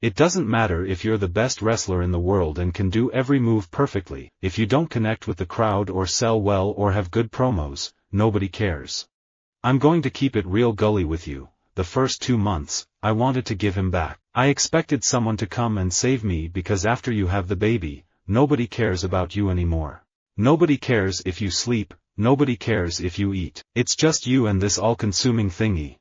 It doesn't matter if you're the best wrestler in the world and can do every move perfectly, if you don't connect with the crowd or sell well or have good promos, nobody cares. I'm going to keep it real gully with you. The first 2 months, I wanted to give him back. I expected someone to come and save me because after you have the baby, nobody cares about you anymore. Nobody cares if you sleep, nobody cares if you eat. It's just you and this all-consuming thingy.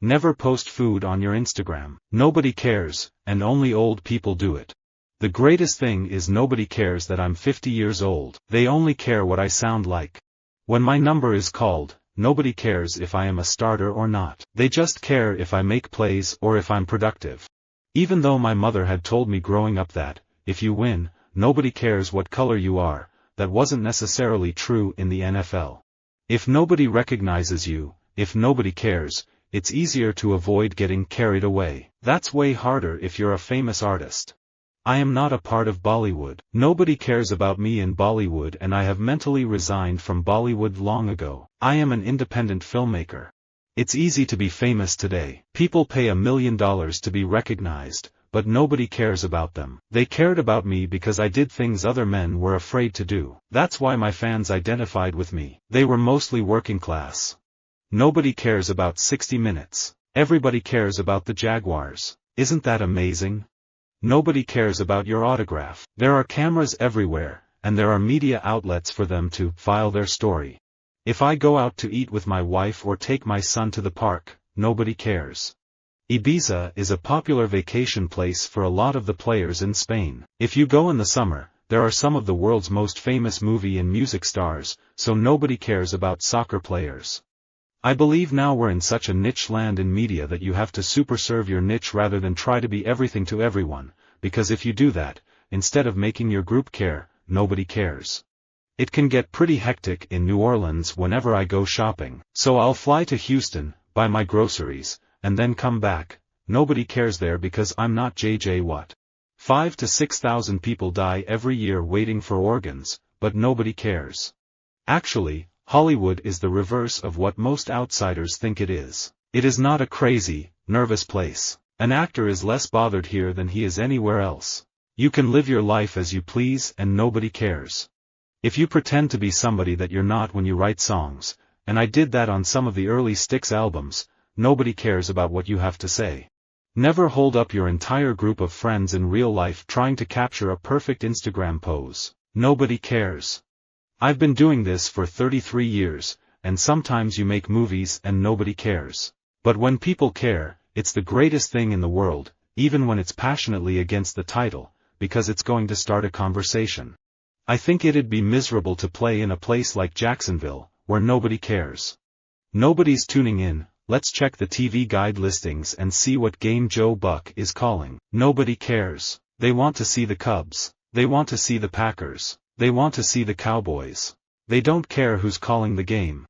Never post food on your Instagram. Nobody cares, and only old people do it. The greatest thing is nobody cares that I'm 50 years old. They only care what I sound like. When my number is called, nobody cares if I am a starter or not. They just care if I make plays or if I'm productive. Even though my mother had told me growing up that, if you win, nobody cares what color you are, that wasn't necessarily true in the N.F.L. If nobody recognizes you, if nobody cares, it's easier to avoid getting carried away. That's way harder if you're a famous artist. I am not a part of Bollywood. Nobody cares about me in Bollywood and I have mentally resigned from Bollywood long ago. I am an independent filmmaker. It's easy to be famous today. People pay $1 million to be recognized, but nobody cares about them. They cared about me because I did things other men were afraid to do. That's why my fans identified with me. They were mostly working class. Nobody cares about 60 Minutes. Everybody cares about the Jaguars. Isn't that amazing? Nobody cares about your autograph. There are cameras everywhere, and there are media outlets for them to file their story. If I go out to eat with my wife or take my son to the park, nobody cares. Ibiza is a popular vacation place for a lot of the players in Spain. If you go in the summer, there are some of the world's most famous movie and music stars, so nobody cares about soccer players. I believe now we're in such a niche land in media that you have to super serve your niche rather than try to be everything to everyone, because if you do that, instead of making your group care, nobody cares. It can get pretty hectic in New Orleans whenever I go shopping, so I'll fly to Houston, buy my groceries, and then come back. Nobody cares there because I'm not JJ Watt. 5,000 to 6,000 people die every year waiting for organs, but nobody cares. Actually, Hollywood is the reverse of what most outsiders think it is. It is not a crazy, nervous place. An actor is less bothered here than he is anywhere else. You can live your life as you please and nobody cares. If you pretend to be somebody that you're not when you write songs, and I did that on some of the early Styx albums, nobody cares about what you have to say. Never hold up your entire group of friends in real life trying to capture a perfect Instagram pose. Nobody cares. I've been doing this for 33 years, and sometimes you make movies and nobody cares. But when people care, it's the greatest thing in the world, even when it's passionately against the title, because it's going to start a conversation. I think it'd be miserable to play in a place like Jacksonville, where nobody cares. Nobody's tuning in. Let's check the TV guide listings and see what game Joe Buck is calling. Nobody cares. They want to see the Cubs. They want to see the Packers. They want to see the Cowboys. They don't care who's calling the game.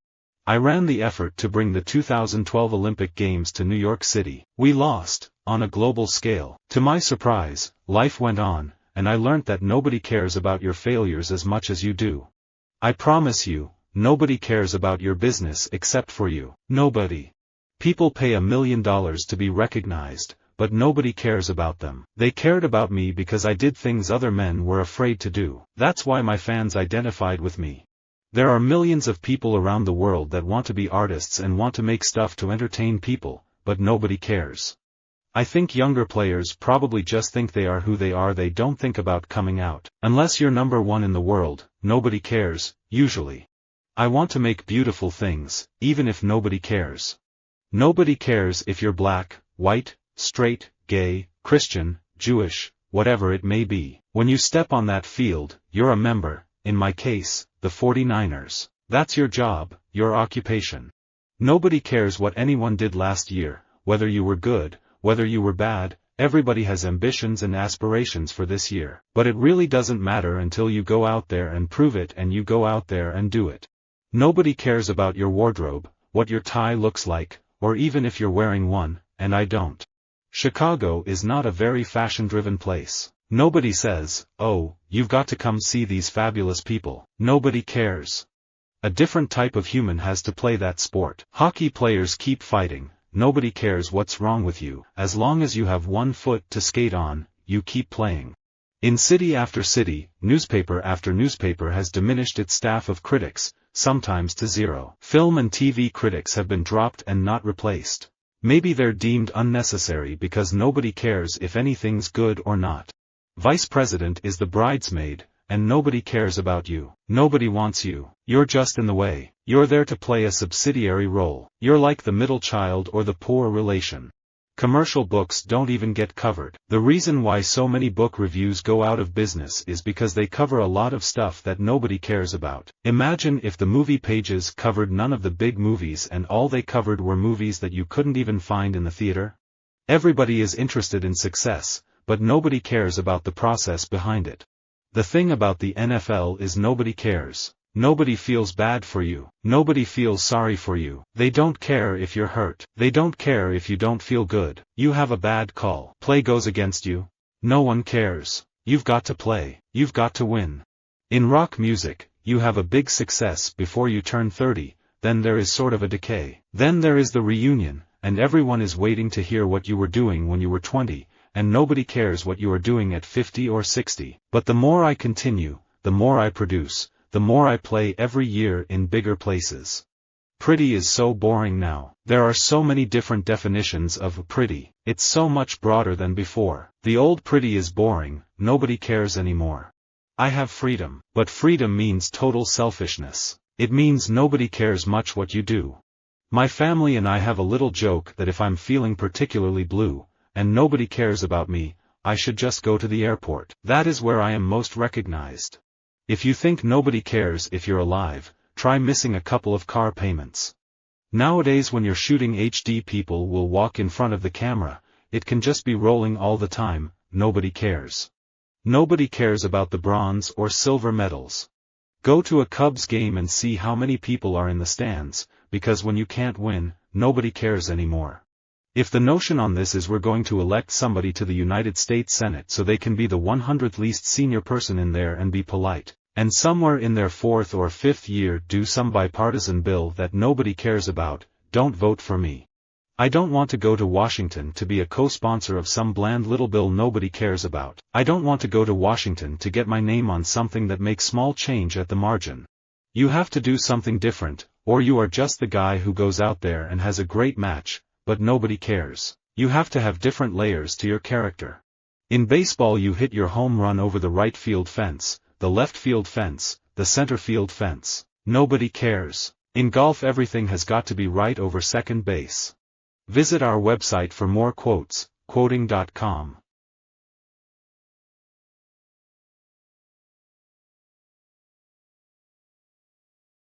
I ran the effort to bring the 2012 Olympic Games to New York City. We lost, on a global scale. To my surprise, life went on, and I learnt that nobody cares about your failures as much as you do. I promise you, nobody cares about your business except for you. Nobody. People pay $1 million to be recognized, but nobody cares about them. They cared about me because I did things other men were afraid to do. That's why my fans identified with me. There are millions of people around the world that want to be artists and want to make stuff to entertain people, but nobody cares. I think younger players probably just think they are who they are. They don't think about coming out. Unless you're number one in the world, nobody cares, usually. I want to make beautiful things, even if nobody cares. Nobody cares if you're black, white, straight, gay, Christian, Jewish, whatever it may be. When you step on that field, you're a member, in my case, the 49ers. That's your job, your occupation. Nobody cares what anyone did last year, whether you were good, whether you were bad. Everybody has ambitions and aspirations for this year. But it really doesn't matter until you go out there and prove it, and you go out there and do it. Nobody cares about your wardrobe, what your tie looks like, or even if you're wearing one, and I don't. Chicago is not a very fashion-driven place. Nobody says, oh, you've got to come see these fabulous people. Nobody cares. A different type of human has to play that sport. Hockey players keep fighting, nobody cares what's wrong with you. As long as you have one foot to skate on, you keep playing. In city after city, newspaper after newspaper has diminished its staff of critics, sometimes to zero. Film and TV critics have been dropped and not replaced. Maybe they're deemed unnecessary because nobody cares if anything's good or not. Vice president is the bridesmaid, and nobody cares about you. Nobody wants you. You're just in the way. You're there to play a subsidiary role. You're like the middle child or the poor relation. Commercial books don't even get covered. The reason why so many book reviews go out of business is because they cover a lot of stuff that nobody cares about. Imagine if the movie pages covered none of the big movies and all they covered were movies that you couldn't even find in the theater. Everybody is interested in success, but nobody cares about the process behind it. The thing about the N.F.L. is nobody cares. Nobody feels bad for you. Nobody feels sorry for you. They don't care if you're hurt. They don't care if you don't feel good. You have a bad call. Play goes against you. No one cares. You've got to play. You've got to win. In rock music, you have a big success before you turn 30, then there is sort of a decay. Then there is the reunion, and everyone is waiting to hear what you were doing when you were 20, and nobody cares what you are doing at 50 or 60. But the more I continue, the more I produce, the more I play every year in bigger places. Pretty is so boring now. There are so many different definitions of pretty. It's so much broader than before. The old pretty is boring, nobody cares anymore. I have freedom, but freedom means total selfishness. It means nobody cares much what you do. My family and I have a little joke that if I'm feeling particularly blue, and nobody cares about me, I should just go to the airport. That is where I am most recognized. If you think nobody cares if you're alive, try missing a couple of car payments. Nowadays when you're shooting HD, people will walk in front of the camera, it can just be rolling all the time, nobody cares. Nobody cares about the bronze or silver medals. Go to a Cubs game and see how many people are in the stands, because when you can't win, nobody cares anymore. If the notion on this is we're going to elect somebody to the United States Senate so they can be the 100th least senior person in there and be polite, and somewhere in their 4th or 5th year do some bipartisan bill that nobody cares about, don't vote for me. I don't want to go to Washington to be a co-sponsor of some bland little bill nobody cares about. I don't want to go to Washington to get my name on something that makes small change at the margin. You have to do something different, or you are just the guy who goes out there and has a great match, but nobody cares. You have to have different layers to your character. In baseball you hit your home run over the right field fence, the left field fence, the center field fence. Nobody cares. In golf everything has got to be right over second base. Visit our website for more quotes, quoting.com.